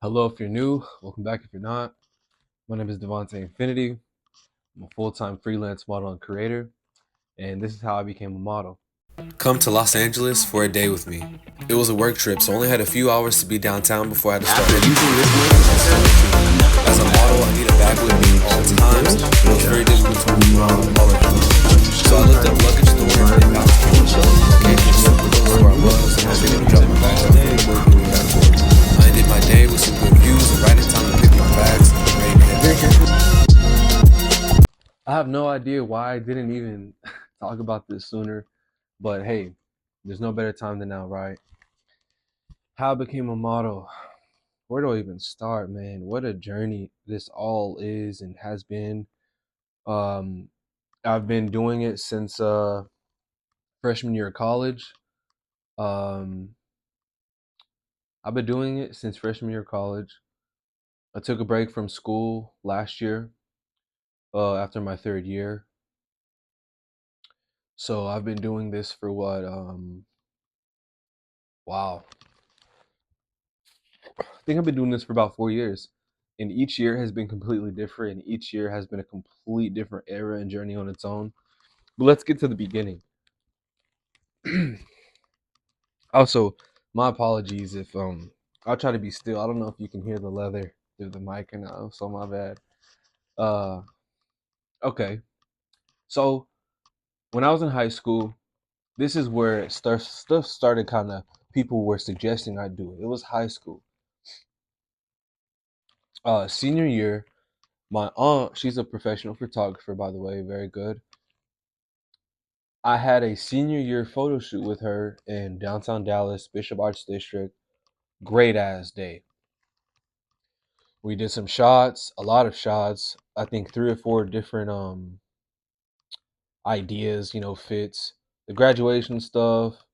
Hello if you're new, welcome back if you're not. My name is Devonte Infinity. I'm a full-time freelance model and creator, and this is how I became a model. Come to Los Angeles for a day with me. It was a work trip, so I only had a few hours to be downtown before I had to start editing. As a model, I need a bag with me at all times, and it was very difficult to move around all at once. So I looked up luggage store and found occasionally super close to where I was, and I was able to drop my bags off really quickly. I ended my day with some good views and right in time to pick my bags and get ready to head. I have no idea why I didn't even talk about this sooner, but hey, there's no better time than now, right? How I became a model. Where do I even start, man? What a journey this all is and has been. Um, I've been doing it since freshman year of college. Um, I've been doing it since freshman year of college. I took a break from school last year after my third year. So I've been doing this for what? Wow. I think I've been doing this for about 4 years. And each year has been completely different. And each year has been a complete different era and journey on its own. But let's get to the beginning. Also, my apologies if I'll try to be still. I don't know if you can hear the leather through the mic or not, so my bad. Uh okay. So when I was in high school, this is where stuff started kind of people were suggesting I do it. It was high school. Senior year, my aunt, she's a professional photographer, by the way, very good. I had a senior year photo shoot with her in downtown Dallas, Bishop Arts District. Great ass day. We did some shots, a lot of shots. I think 3 or 4 different ideas, fits. The graduation stuff,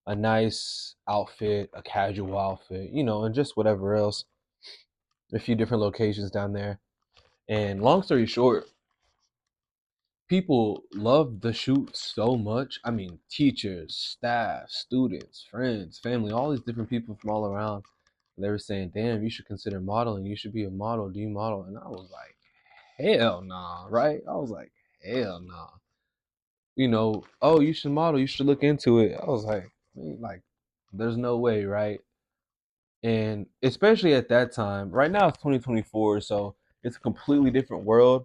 a nice outfit, a casual outfit, and just whatever else. A few different locations down there. And long story short, people loved the shoot so much. I mean, teachers, staff, students, friends, family, all these different people from all around. They were saying, damn, you should consider modeling. You should be a model. Do you model? And I was like, hell nah, right? I was like, hell nah. Oh, you should model. You should look into it. I was like, man, like, there's no way, right? And especially at that time, right now it's 2024, so it's a completely different world.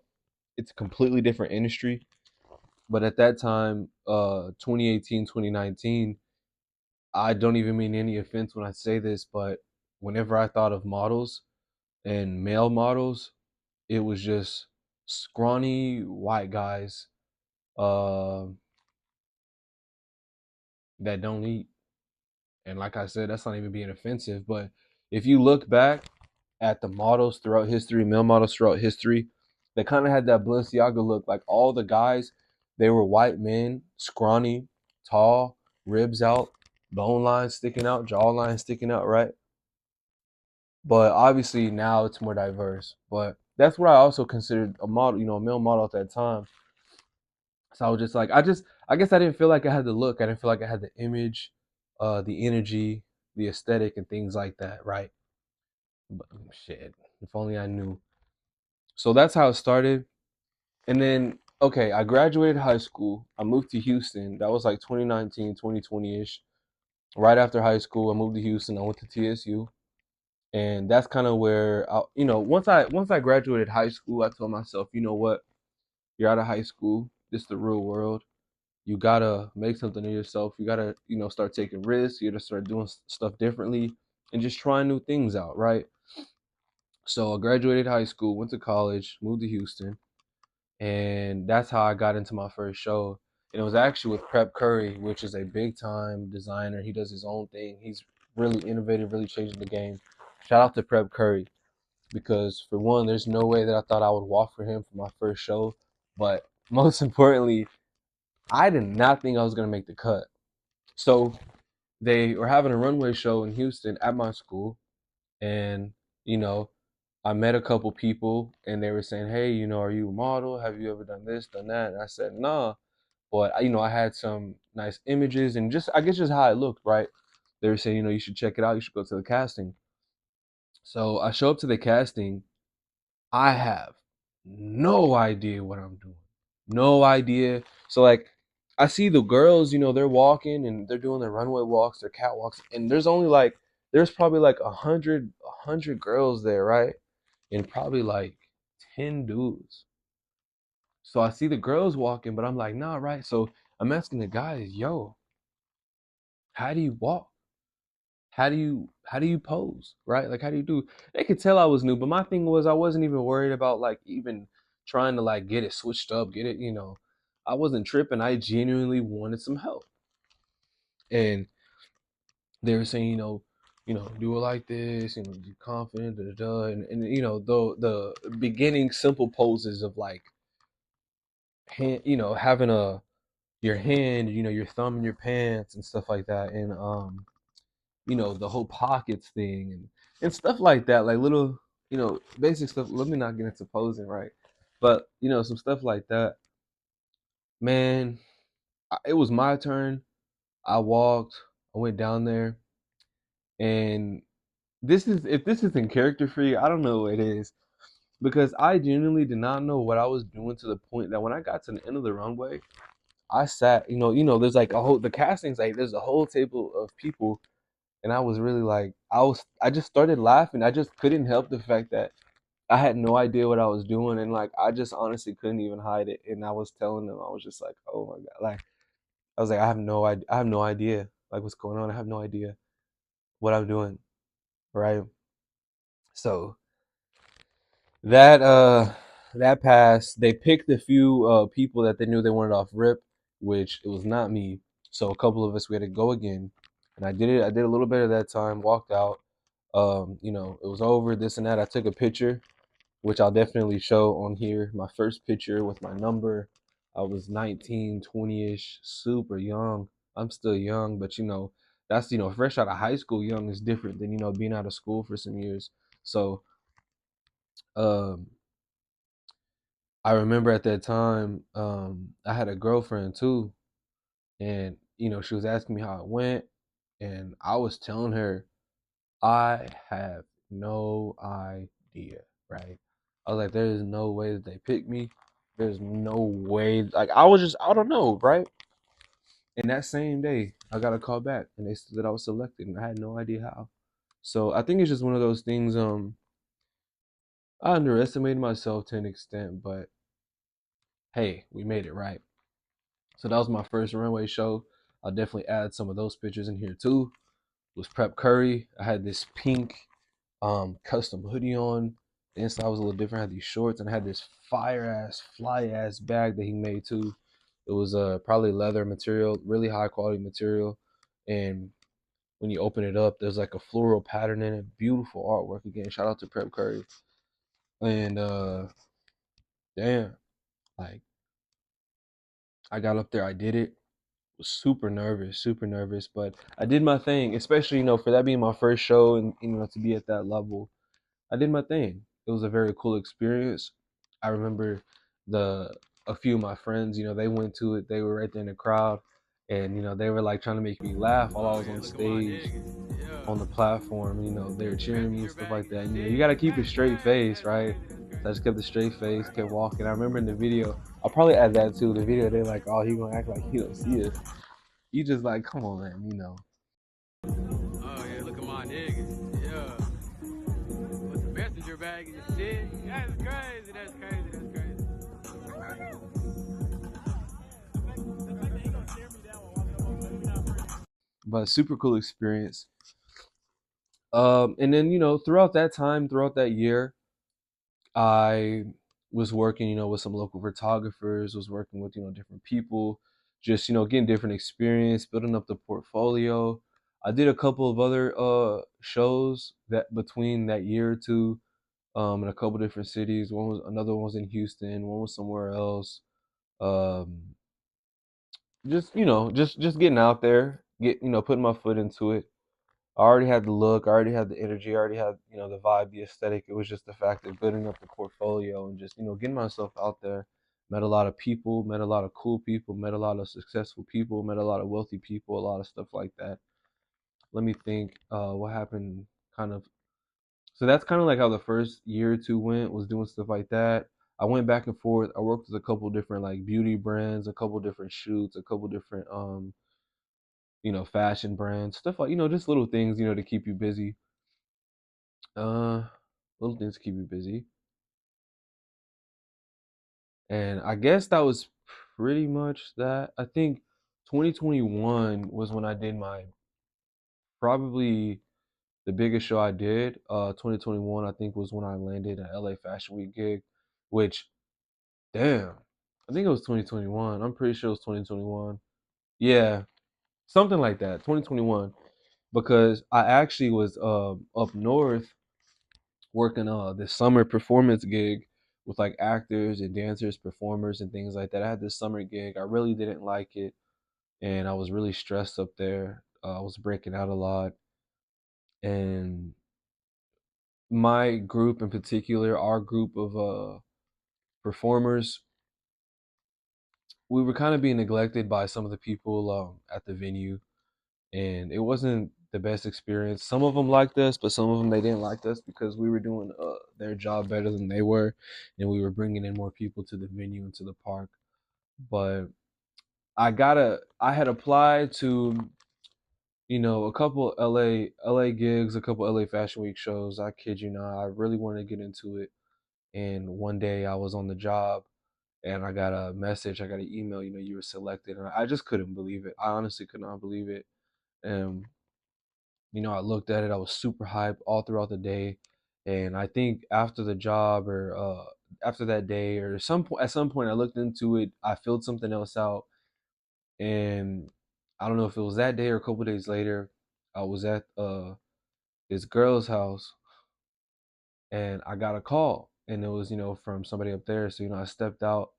It's a completely different industry. But at that time, 2018, 2019, I don't even mean any offense when I say this, but whenever I thought of models and male models, it was just scrawny white guys uh, that don't eat. And like I said, that's not even being offensive. But if you look back at the models throughout history, male models throughout history, they kind of had that Balenciaga look. Like all the guys, they were white men, scrawny, tall, ribs out, bone lines sticking out, jaw lines sticking out, right? But obviously now it's more diverse. But that's what I also considered a model, a male model at that time. So I was just like, I guess I didn't feel like I had the look. I didn't feel like I had the image, the energy, the aesthetic, and things like that, right? But shit, if only I knew. So that's how it started. And then, okay, I graduated high school. I moved to Houston. That was like 2019, 2020-ish. Right after high school, I moved to Houston. I went to TSU. And that's kind of where once I graduated high school, I told myself, you know what? You're out of high school. This is the real world. You gotta make something of yourself. You gotta, start taking risks. You gotta start doing stuff differently and just trying new things out, right? So I graduated high school, went to college, moved to Houston, and that's how I got into my first show. And it was actually with Prep Curry, which is a big time designer. He does his own thing. He's really innovative, really changing the game. Shout out to Prep Curry because for one, there's no way that I thought I would walk for him for my first show. But most importantly, I did not think I was gonna make the cut. So they were having a runway show in Houston at my school, and you know, I met a couple people, and they were saying, "Hey, are you a model? Have you ever done this, done that?" And I said, "Nah," but I had some nice images, and just I guess just how I looked, right? They were saying, you should check it out. You should go to the casting. So I show up to the casting. I have no idea what I'm doing. No idea. So like I see the girls, they're walking and they're doing their runway walks, their catwalks, and there's probably like a hundred girls there, right? And probably like 10 dudes. So I see the girls walking, but I'm like, nah, right? So I'm asking the guys, yo, how do you walk? How do you pose, right? Like how do you do? They could tell I was new, but my thing was I wasn't even worried about like even trying to like get it switched up, get it. I wasn't tripping. I genuinely wanted some help. And they were saying, do it like this, be confident, da, da, da. And the beginning simple poses of like hand, having your hand, your thumb in your pants and stuff like that. And the whole pockets thing and stuff like that, like little, basic stuff. Let me not get into posing, right? But some stuff like that, man. It was my turn. I walked. I went down there, and if this is in character for you, I don't know what it is because I genuinely did not know what I was doing to the point that when I got to the end of the runway, I sat. There's like the castings, like there's a whole table of people. And I was really like, I just started laughing. I just couldn't help the fact that I had no idea what I was doing. And like, I just honestly couldn't even hide it. And I was telling them, I was just like, oh my God. Like, I was like, I have no idea like what's going on. I have no idea what I'm doing. Right. So that, that passed. They picked a few, people that they knew they wanted off rip, which it was not me. So a couple of us, we had to go again. And I did it. I did a little bit of that time, walked out. It was over, this and that. I took a picture, which I'll definitely show on here. My first picture with my number. I was 19, 20-ish, super young. I'm still young, but that's fresh out of high school young is different than being out of school for some years. So um I remember at that time, I had a girlfriend too, and she was asking me how it went, and I was telling her I have no idea, right? I was like, there is no way that they picked me. There's no way. Like, I don't know, right? And that same day, I got a call back and they said that I was selected and I had no idea how. So I think it's just one of those things. I underestimated myself to an extent, but hey, we made it, right? So that was my first runway show. I'll definitely add some of those pictures in here too. It was Prep Curry. I had this pink custom hoodie on. The inside was a little different. I had these shorts and I had this fire ass, fly ass bag that he made too. It was probably leather material, really high quality material. And when you open it up, there's like a floral pattern in it. Beautiful artwork again. Shout out to Prep Curry. And damn, like I got up there, I did it. Was super nervous, but I did my thing, especially, for that being my first show and to be at that level. I did my thing. It was a very cool experience. I remember the a few of my friends, they went to it. They were right there in the crowd, and they were like trying to make me laugh while I was on stage, on the platform. They were cheering me and stuff like that. And, you got to keep a straight face, right? So I just kept a straight face, kept walking. I remember in the video, I'll probably add that too. The video, they're like, "Oh, he gonna act like he don't see us." You just like, come on, man. Oh yeah, look at my niggas. Yeah. With the messenger bag and your shit. That's crazy. That's crazy. That's crazy. But super cool experience. And then throughout that time, throughout that year, I was working, with some local photographers. Was working with different people, just getting different experience, building up the portfolio. I did a couple of other shows that between that year or two, in a couple different cities. Another one was in Houston, one was somewhere else. Um, just just getting out there, putting my foot into it. I already had the look, I already had the energy, I already had the vibe, the aesthetic. It was just the fact of building up the portfolio and just getting myself out there. Met a lot of people, met a lot of cool people, met a lot of successful people, met a lot of wealthy people, a lot of stuff like that. Let me think. What happened? Kind of So that's kind of like how the first year or two went, was doing stuff like that. I went back and forth. I worked with a couple different like beauty brands, a couple different shoots, a couple different fashion brands, stuff like, just little things, to keep you busy. Uh Little things to keep you busy. And I guess that was pretty much that. I think 2021 was when I did my probably the biggest show I did. 2021 I think was when I landed an LA Fashion Week gig, which damn, I think it was 2021. I'm pretty sure it was 2021. Yeah, something like that. 2021, because I actually was up north working this summer performance gig with like actors and dancers, performers and things like that. I had this summer gig. I really didn't like it, and I was really stressed up there. I was breaking out a lot, and my group in particular, our group of performers, we were kind of being neglected by some of the people at the venue, and it wasn't the best experience. Some of them liked us, but some of them they didn't like us because we were doing their job better than they were, and we were bringing in more people to the venue and to the park. But I had applied to a couple LA gigs, a couple LA Fashion Week shows. I kid you not, I really wanted to get into it. And one day I was on the job and I got a message, I got an email, you were selected. And I just couldn't believe it. I honestly could not believe it. And I looked at it, I was super hyped all throughout the day. And I think after the job or after that day or at some point I looked into it, I filled something else out. And I don't know if it was that day or a couple days later, I was at this girl's house and I got a call and it was, from somebody up there. So, I stepped out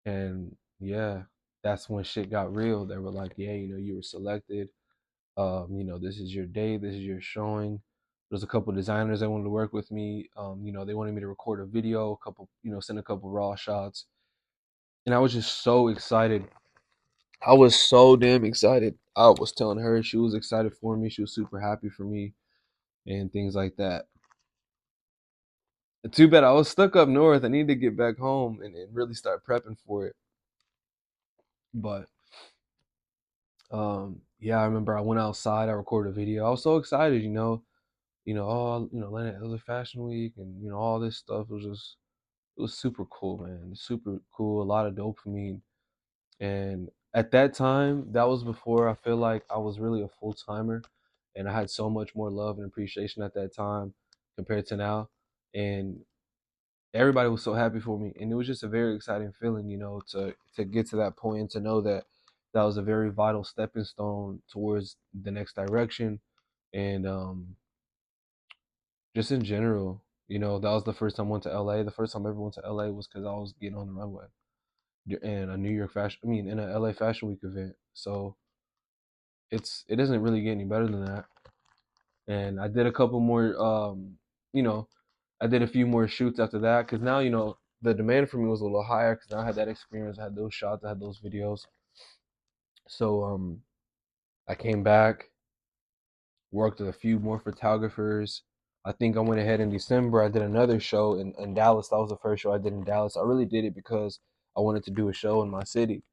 and yeah, that's when shit got real. They were like, yeah, you were selected. This is your day, this is your showing. There's a couple designers that wanted to work with me. They wanted me to record a video, a couple, send a couple raw shots. And I was just so excited. I was so damn excited. I was telling her, she was excited for me. She was super happy for me and things like that. Too bad I was stuck up north. I need to get back home and really start prepping for it. But yeah, I remember I went outside, I recorded a video. I was so excited, Atlanta LA Fashion Week and all this stuff. It was super cool, man. Super cool, a lot of dopamine. And at that time, that was before I feel like I was really a full timer, and I had so much more love and appreciation at that time compared to now. And everybody was so happy for me, and it was just a very exciting feeling, to get to that point and to know that that was a very vital stepping stone towards the next direction. And just in general, that was the first time I went to LA. The first time I ever went to LA was because I was getting on the runway in a New York fashion, I mean, in a LA Fashion Week event. So it doesn't really get any better than that. And I did a couple more, you know, I did a few more shoots after that because now, the demand for me was a little higher because now I had that experience, I had those shots, I had those videos. So I came back, worked with a few more photographers. I think I went ahead in December. I did another show in Dallas. That was the first show I did in Dallas. I really did it because I wanted to do a show in my city,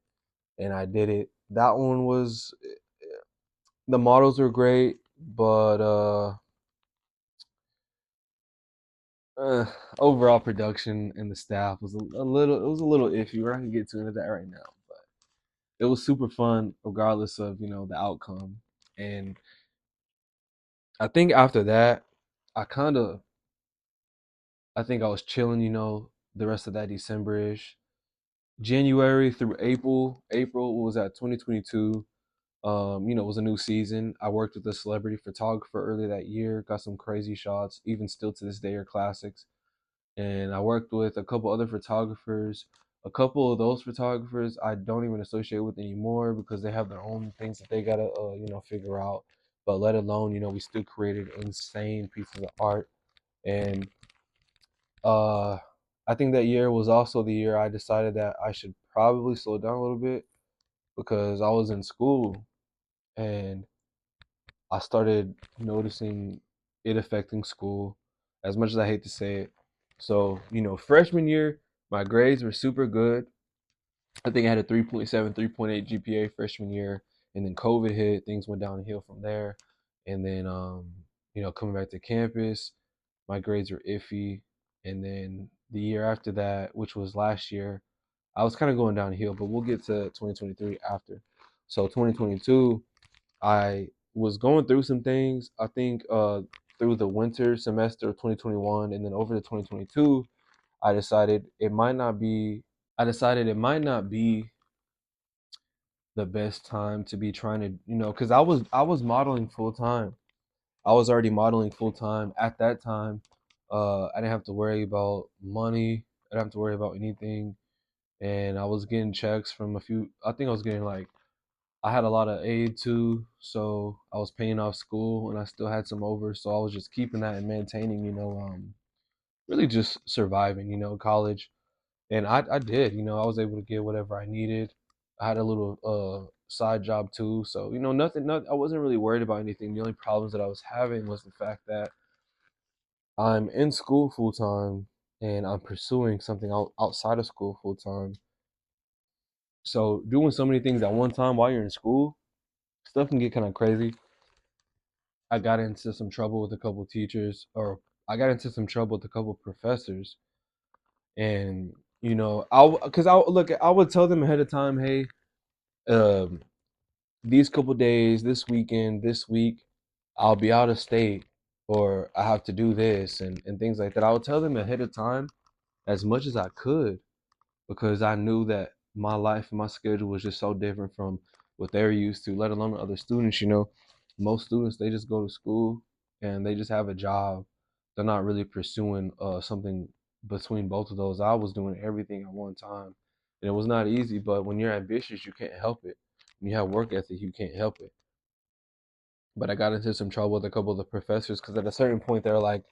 and I did it. That one was, the models were great, but uh, overall production and the staff was a little iffy. We're not gonna get too into that right now, but it was super fun regardless of the outcome. And I think after that, I kind of I think I was chilling, the rest of that December-ish. January through April was at 2022. It was a new season. I worked with a celebrity photographer earlier that year, got some crazy shots, even still to this day are classics. And I worked with a couple other photographers. A couple of those photographers I don't even associate with anymore because they have their own things that they gotta figure out. But let alone, we still created insane pieces of art. And uh I think that year was also the year I decided that I should probably slow down a little bit because I was in school and I started noticing it affecting school. as much as I hate to say it. So, freshman year, my grades were super good. I think I had a 3.7, 3.8 GPA freshman year. And then COVID hit, things went downhill from there. And then, coming back to campus, my grades were iffy. And then the year after that, which was last year, I was kind of going downhill, but we'll get to 2023 after. So 2022, I was going through some things. I think through the winter semester of 2021 and then over to 2022, I decided it might not be. I decided it might not be the best time to be trying to, because I was modeling full time. I was already modeling full time at that time. I didn't have to worry about money. I didn't have to worry about anything, and I was getting checks from a few. I think I was getting like I had a lot of aid too, so I was paying off school, and I still had some over, so I was just keeping that and maintaining, really just surviving, college. And I did, I was able to get whatever I needed. I had a little side job too, so nothing. Not I wasn't really worried about anything. The only problems that I was having was the fact that I'm in school full time and I'm pursuing something outside of school full time. So doing so many things at one time while you're in school, stuff can get kind of crazy. I got into some trouble with a couple teachers, or I got into some trouble with a couple professors, and because I look, I would tell them ahead of time, hey, um, these couple days, this weekend, this week, I'll be out of state, or I have to do this, and things like that. I would tell them ahead of time as much as I could, because I knew that my life and my schedule was just so different from what they're used to, let alone other students. Most students, they just go to school and they just have a job. They're not really pursuing something between both of those. I was doing everything at one time, and it was not easy. But when you're ambitious, you can't help it. When you have work ethic, you can't help it. But I got into some trouble with a couple of the professors because at a certain point they're like,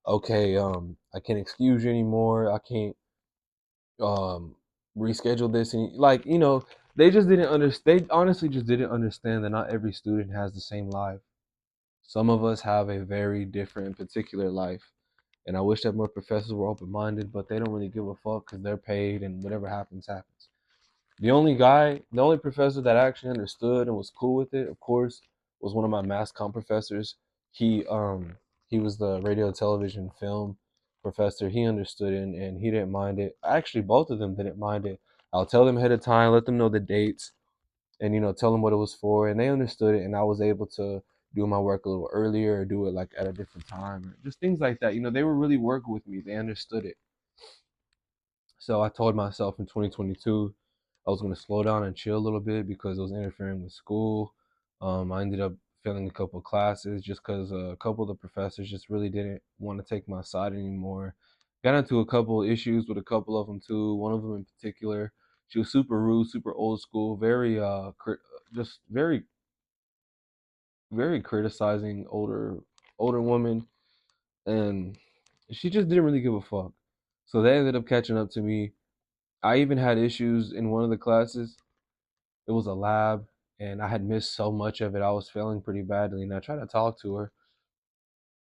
okay, I can't excuse you anymore. I can't um reschedule this, and like they just didn't understand. They honestly just didn't understand that not every student has the same life. Some of us have a very different and particular life, and I wish that more professors were open-minded, but they don't really give a fuck because they're paid and whatever happens happens. The only professor that actually understood and was cool with it, of course, was one of my mass comm professors. He was the radio, television, film professor. He understood it, and he didn't mind it. Actually, both of them didn't mind it. I'll tell them ahead of time, let them know the dates, and tell them what it was for, and they understood it, and I was able to do my work a little earlier or do it like at a different time, or just things like that. They were really working with me. They understood it. So I told myself in 2022 I was going to slow down and chill a little bit because it was interfering with school. I ended up failing a couple of classes just because a couple of the professors just really didn't want to take my side anymore. Got into a couple of issues with a couple of them too. One of them in particular, she was super rude, super old school, very just very very criticizing older woman, and she just didn't really give a fuck. So they ended up catching up to me. I even had issues in one of the classes. It was a lab, and I had missed so much of it. I was failing pretty badly, and I tried to talk to her.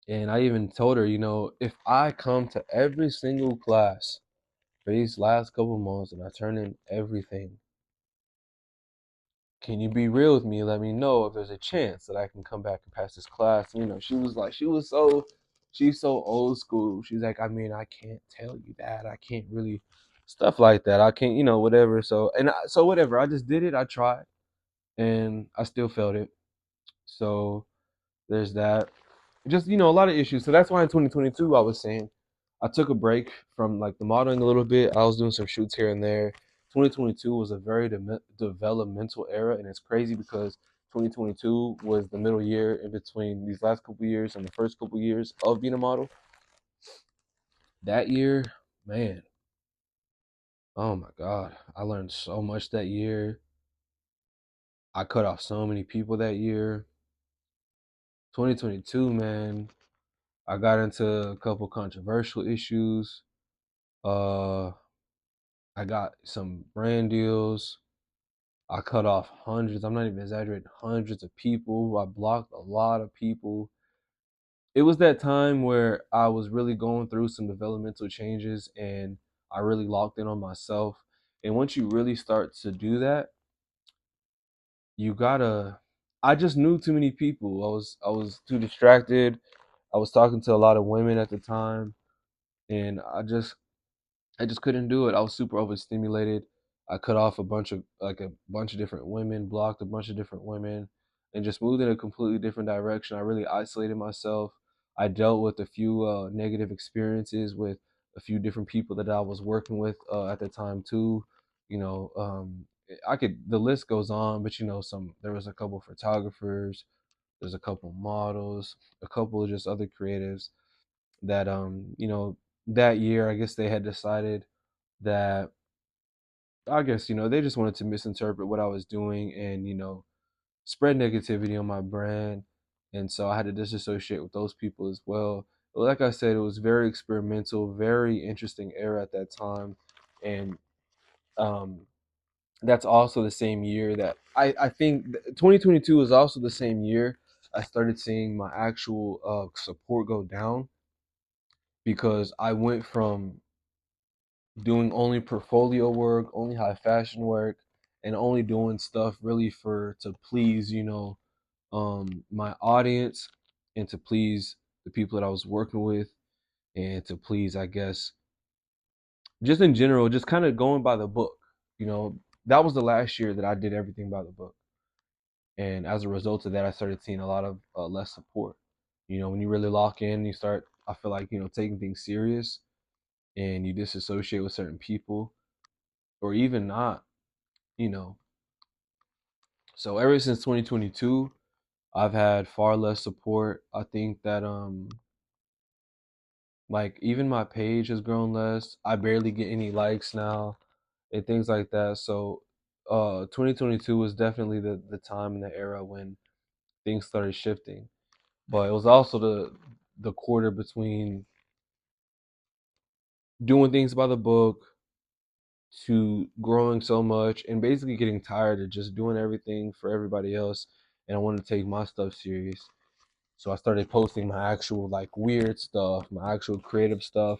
And I even told her, if I come to every single class for these last couple months and I turn in everything, can you be real with me and let me know if there's a chance that I can come back and pass this class? She was like, she's so old school. She's like, I mean, I can't tell you that. I can't really, stuff like that. I can't, whatever. So whatever. I just did it. I tried, and I still failed it. So there's that. Just a lot of issues. So that's why in 2022 I was saying I took a break from like the modeling a little bit. I was doing some shoots here and there. 2022 was a very developmental era, and it's crazy because 2022 was the middle year in between these last couple years and the first couple years of being a model. That year, man, oh my God, I learned so much that year. I cut off so many people that year. 2022, man, I got into a couple controversial issues. Uh, I got some brand deals. I cut off hundreds. I'm not even exaggerating. Hundreds of people. I blocked a lot of people. it was that time where I was really going through some developmental changes, and I really locked in on myself. And once you really start to do that, you gotta I just knew too many people. I was too distracted. I was talking to a lot of women at the time, and I just couldn't do it. I was super overstimulated. I cut off a bunch of different women, blocked a bunch of different women, and just moved in a completely different direction. I really isolated myself. I dealt with a few negative experiences with a few different people that I was working with at the time too. The list goes on, but there was a couple photographers, there's a couple models, a couple of just other creatives that that year I guess they had decided that they just wanted to misinterpret what I was doing and spread negativity on my brand, and so I had to disassociate with those people as well. But like I said, it was very experimental, very interesting era at that time, and um, that's also the same year that I think 2022 was also the same year I started seeing my actual support go down, because I went from doing only portfolio work, only high fashion work, and only doing stuff really for to please, my audience, and to please the people that I was working with, and to please, I guess, just in general, just kind of going by the book. You know, that was the last year that I did everything by the book, and as a result of that, I started seeing a lot of less support. When you really lock in, you start. I feel like taking things serious, and you disassociate with certain people, or even not. You know, So ever since 2022, I've had far less support. I think that like even my page has grown less. I barely get any likes now and things like that. So 2022 was definitely the time and the era when things started shifting. But it was also the quarter between doing things by the book to growing so much and basically getting tired of just doing everything for everybody else, and I wanted to take my stuff serious. So I started posting my actual like weird stuff, my actual creative stuff.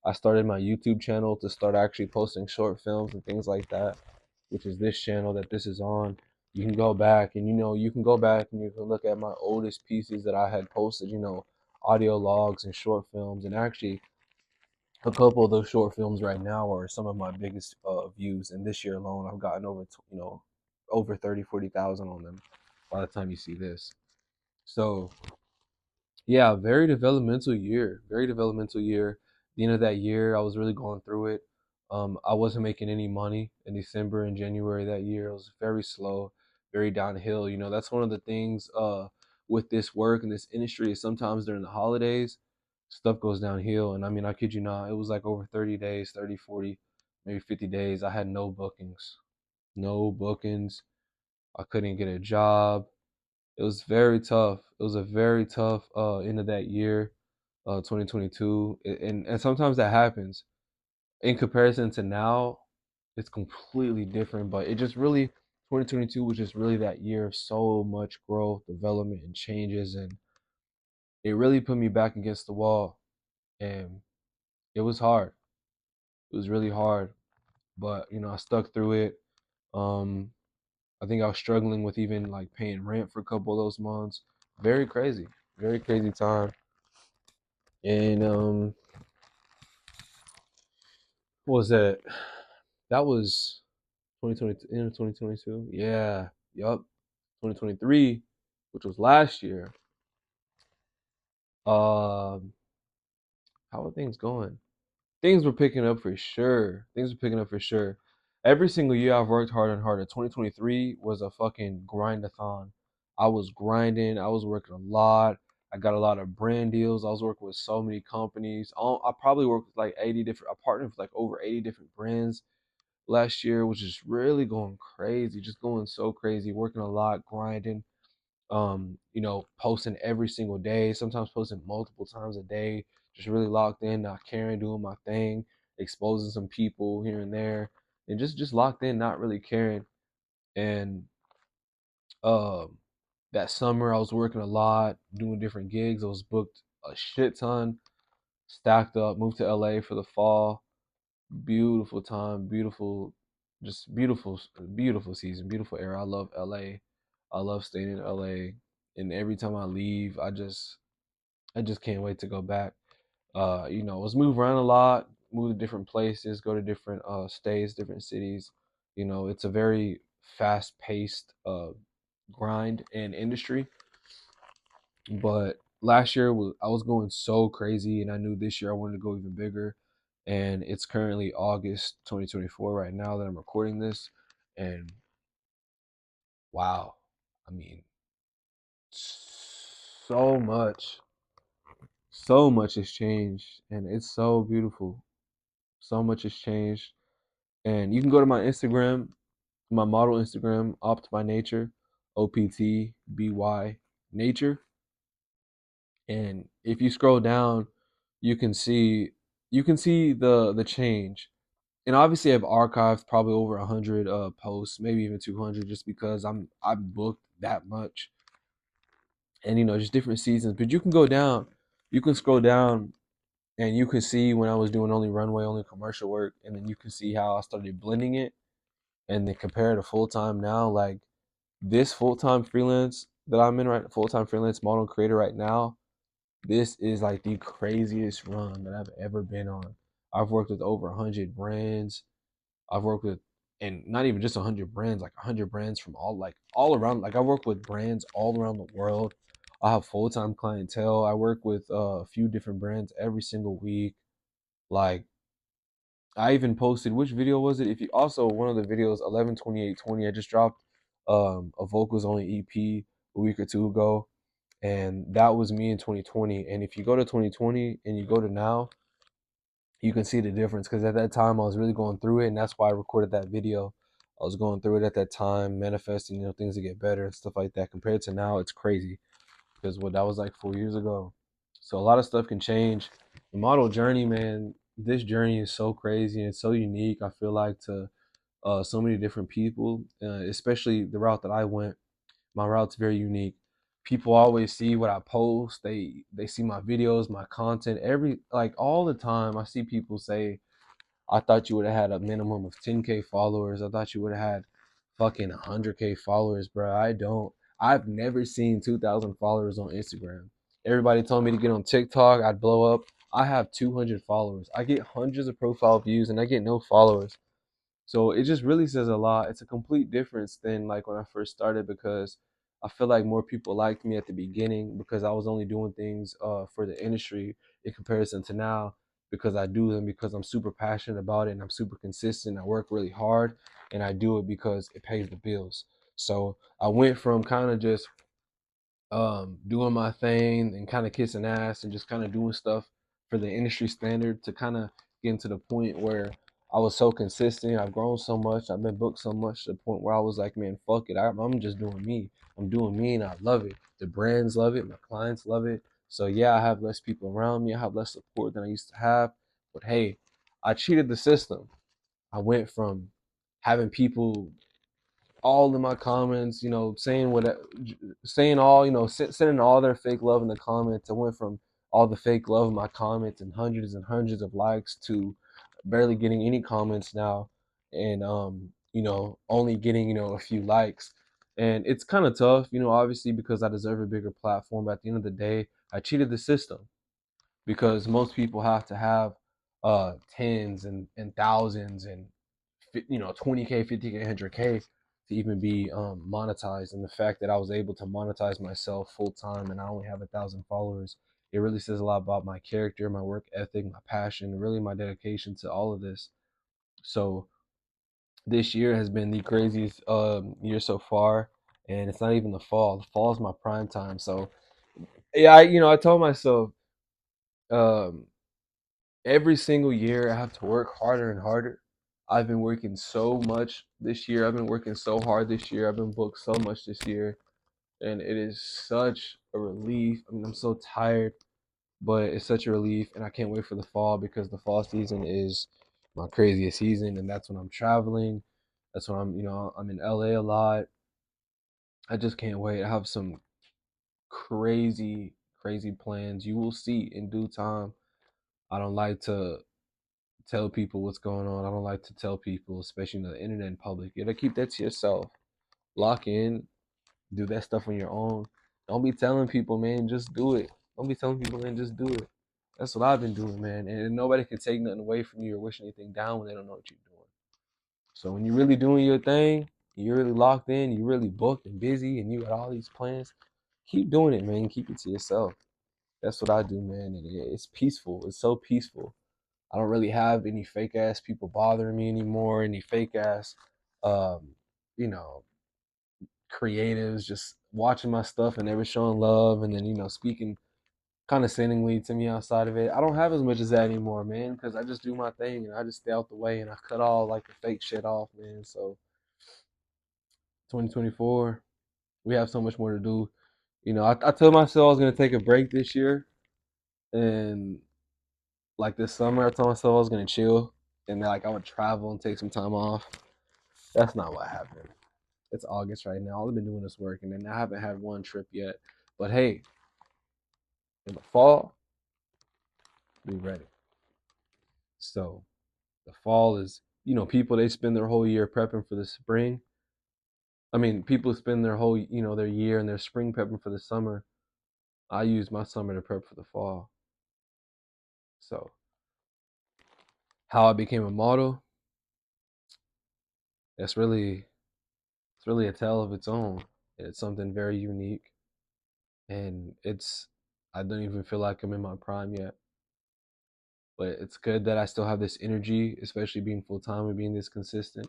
I started my YouTube channel to start actually posting short films and things like that, which is this channel that this is on. You can go back and you can go back and you can look at my oldest pieces that I had posted, audio logs and short films, and actually a couple of those short films right now are some of my biggest views. And this year alone, I've gotten over 30, 40,000 on them by the time you see this. So yeah, very developmental year. Very developmental year. The end of that year, I was really going through it. I wasn't making any money in December and January that year. It was very slow, very downhill. That's one of the things with this work and this industry is sometimes during the holidays, stuff goes downhill. And I mean, I kid you not, it was like over 30 days, 30, 40, maybe 50 days. I had no bookings. No bookings. I couldn't get a job. It was very tough. It was a very tough end of that year, 2022, and sometimes that happens. In comparison to now, it's completely different. But it just really 2022 was just really that year of so much growth, development, and changes, and it really put me back against the wall, and it was hard. It was really hard, but I stuck through it. Um, I think I was struggling with even like paying rent for a couple of those months. Very crazy time. And what was that? That was 2020, end of 2022. Yeah, yup. 2023, which was last year. Um, how are things going? Things were picking up for sure. Things were picking up for sure. Every single year I've worked harder and harder. 2023 was a fucking grindathon. I was grinding. I was working a lot. I got a lot of brand deals. I was working with so many companies. I probably worked with like 80 different. I partnered with like over 80 different brands last year, which is really going crazy. Just going so crazy. Working a lot, grinding. Posting every single day, sometimes posting multiple times a day, just really locked in, not caring, doing my thing, exposing some people here and there, and just locked in, not really caring. And um that summer I was working a lot, doing different gigs. I was booked a shit ton stacked up. Moved to LA for the fall. Beautiful time, beautiful, just beautiful, beautiful season, beautiful era. I love LA. I love staying in LA, and every time I leave, I just can't wait to go back. Let's move around a lot, move to different places, go to different states, different cities. It's a very fast-paced grind and industry. But last year I was going so crazy, and I knew this year I wanted to go even bigger. And it's currently August 2024 right now that I'm recording this, and wow, I mean, so much, so much has changed, and it's so beautiful. So much has changed, and you can go to my Instagram, my model Instagram, Opt by Nature, OPTBY Nature. And if you scroll down, you can see the change. And obviously I've archived probably over 100 posts, maybe even 200, just because I've booked that much. And just different seasons. But you can go down, you can scroll down, and you can see when I was doing only runway, only commercial work, and then you can see how I started blending it, and then compare it to full time now. Like, this full time freelance that I'm in, right, full time freelance model creator right now, this is like the craziest run that I've ever been on. I've worked with over 100 brands. I've worked with, and not even just 100 brands, like 100 brands from all around. Like, I work with brands all around the world. I have full time clientele. I work with a few different brands every single week. Like, I even posted, which video was it? If you also, one of the videos, 11/28/20, I just dropped a vocals only EP a week or two ago, and that was me in 2020. And if you go to 2020 and you go to now, you can see the difference, because at that time I was really going through it, and that's why I recorded that video. I was going through it at that time, manifesting, things to get better and stuff like that. Compared to now, it's crazy, because what that was like 4 years ago. So a lot of stuff can change. The model journey, man, this journey is so crazy and it's so unique. I feel like, to so many different people, especially the route that I went. My route's very unique. People always see what I post. They see my videos, my content, all the time. I see people say, I thought you would have had a minimum of 10K followers. I thought you would have had fucking 100K followers, bro. I don't. I've never seen 2,000 followers on Instagram. Everybody told me to get on TikTok, I'd blow up. I have 200 followers. I get hundreds of profile views and I get no followers. So it just really says a lot. It's a complete difference than like when I first started, because I feel like more people liked me at the beginning because I was only doing things for the industry, in comparison to now, because I do them because I'm super passionate about it and I'm super consistent. I work really hard and I do it because it pays the bills. So I went from kind of just doing my thing and kind of kissing ass and just kind of doing stuff for the industry standard, to kind of getting to the point where I was so consistent. I've grown so much. I've been booked so much, to the point where I was like, man, fuck it. I'm just doing me. I'm doing me, and I love it. The brands love it. My clients love it. So yeah, I have less people around me. I have less support than I used to have. But hey, I cheated the system. I went from having people all in my comments, saying what, saying all, sending all their fake love in the comments. I went from all the fake love in my comments and hundreds of likes, to barely getting any comments now, and only getting a few likes. And it's kind of tough, obviously, because I deserve a bigger platform. But at the end of the day, I cheated the system, because most people have to have tens and thousands and 20K, 50K, 100K to even be monetized. And the fact that I was able to monetize myself full time and I only have 1,000 followers, it really says a lot about my character, my work ethic, my passion, and really my dedication to all of this. So this year has been the craziest year so far, and it's not even the fall. The fall is my prime time. So yeah, I told myself, um, every single year I have to work harder and harder. I've been working so much this year. I've been working so hard this year. I've been booked so much this year. And it is such a relief. I mean, I'm so tired, but it's such a relief. And I can't wait for the fall, because the fall season is my craziest season. And that's when I'm traveling. That's when I'm in LA a lot. I just can't wait. I have some crazy, crazy plans. You will see in due time. I don't like to tell people what's going on. I don't like to tell people, especially in the internet and public. You gotta keep that to yourself. Lock in, do that stuff on your own. Don't be telling people, man, just do it. Don't be telling people, man, just do it. That's what I've been doing, man. And nobody can take nothing away from you or wish anything down when they don't know what you're doing. So when you're really doing your thing, you're really locked in, you're really booked and busy, and you got all these plans, keep doing it, man. Keep it to yourself. That's what I do, man. And it's peaceful. It's so peaceful. I don't really have any fake ass people bothering me anymore. Any fake ass, um, you know, creatives just watching my stuff and never showing love, and then speaking condescendingly to me outside of it. I don't have as much as that anymore, man, because I just do my thing and I just stay out the way and I cut all like the fake shit off, man. So 2024, we have so much more to do. I told myself I was gonna take a break this year, and like this summer, I told myself I was gonna chill and like I would travel and take some time off. That's not what happened. It's August right now. All I've been doing is working, and I haven't had one trip yet. But hey, in the fall, be ready. So the fall is, people, they spend their whole year prepping for the spring. I mean, people spend their whole, their year and their spring prepping for the summer. I use my summer to prep for the fall. So how I became a model, it's really a tale of its own. It's something very unique, and I don't even feel like I'm in my prime yet. But it's good that I still have this energy, especially being full time and being this consistent.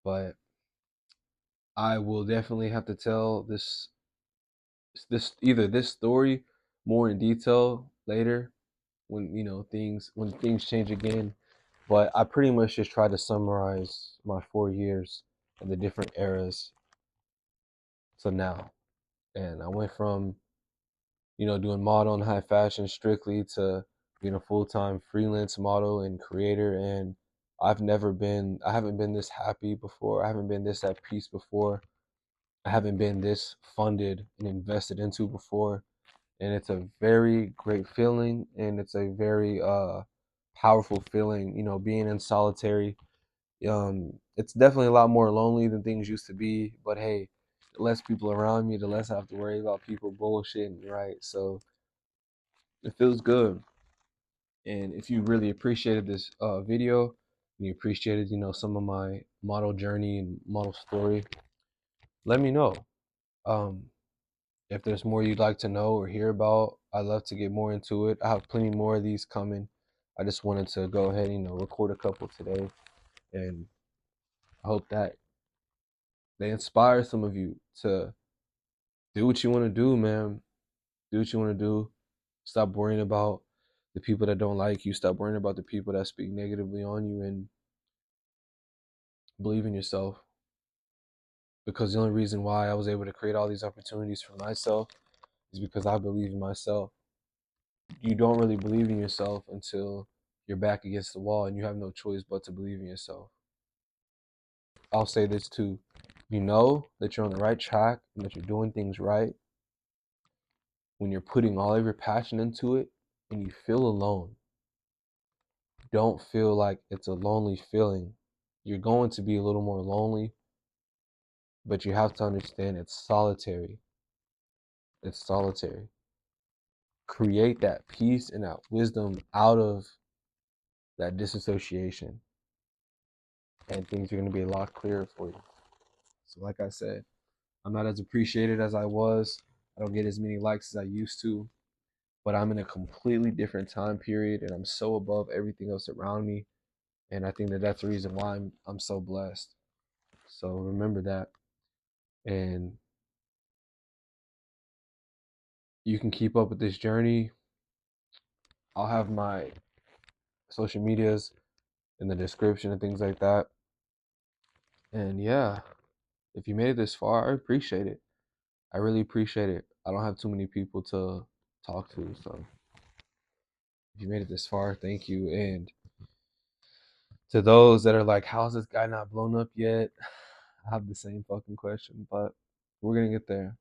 But I will definitely have to tell this story more in detail later when things change again. But I pretty much just try to summarize my 4 years and the different eras to now. And I went from doing model and high fashion strictly to being a full-time freelance model and creator. And I haven't been this happy before. I haven't been this at peace before. I haven't been this funded and invested into before. And it's a very great feeling, and it's a very powerful feeling, being in solitary. It's definitely a lot more lonely than things used to be, but hey, the less people around me, the less I have to worry about people bullshitting, right? So it feels good. And if you really appreciated this video, and you appreciated, some of my model journey and model story, let me know. Um, if there's more you'd like to know or hear about, I'd love to get more into it. I have plenty more of these coming. I just wanted to go ahead and, record a couple today, and I hope that they inspire some of you to do what you want to do, man. Do what you want to do. Stop worrying about the people that don't like you. Stop worrying about the people that speak negatively on you, and believe in yourself. Because the only reason why I was able to create all these opportunities for myself is because I believe in myself. You don't really believe in yourself until you're back against the wall and you have no choice but to believe in yourself. I'll say this too. You know that you're on the right track and that you're doing things right when you're putting all of your passion into it and you feel alone. Don't feel like it's a lonely feeling. You're going to be a little more lonely, but you have to understand it's solitary. It's solitary. Create that peace and that wisdom out of that disassociation, and things are going to be a lot clearer for you. So like I said, I'm not as appreciated as I was. I don't get as many likes as I used to, but I'm in a completely different time period, and I'm so above everything else around me. And I think that that's the reason why I'm so blessed. So remember that, and you can keep up with this journey. I'll have my social medias in the description and things like that. And yeah, if you made it this far, I appreciate it. I really appreciate it. I don't have too many people to talk to, so if you made it this far, thank you. And to those that are like, how's this guy not blown up yet? I have the same fucking question, but we're gonna get there.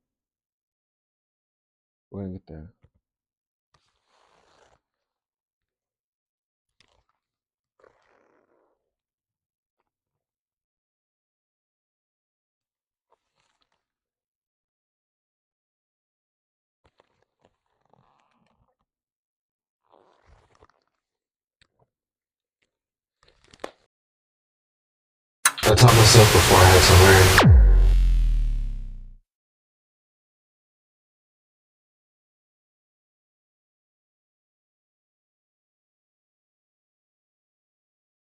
We're gonna get there. I taught myself before I had to learn.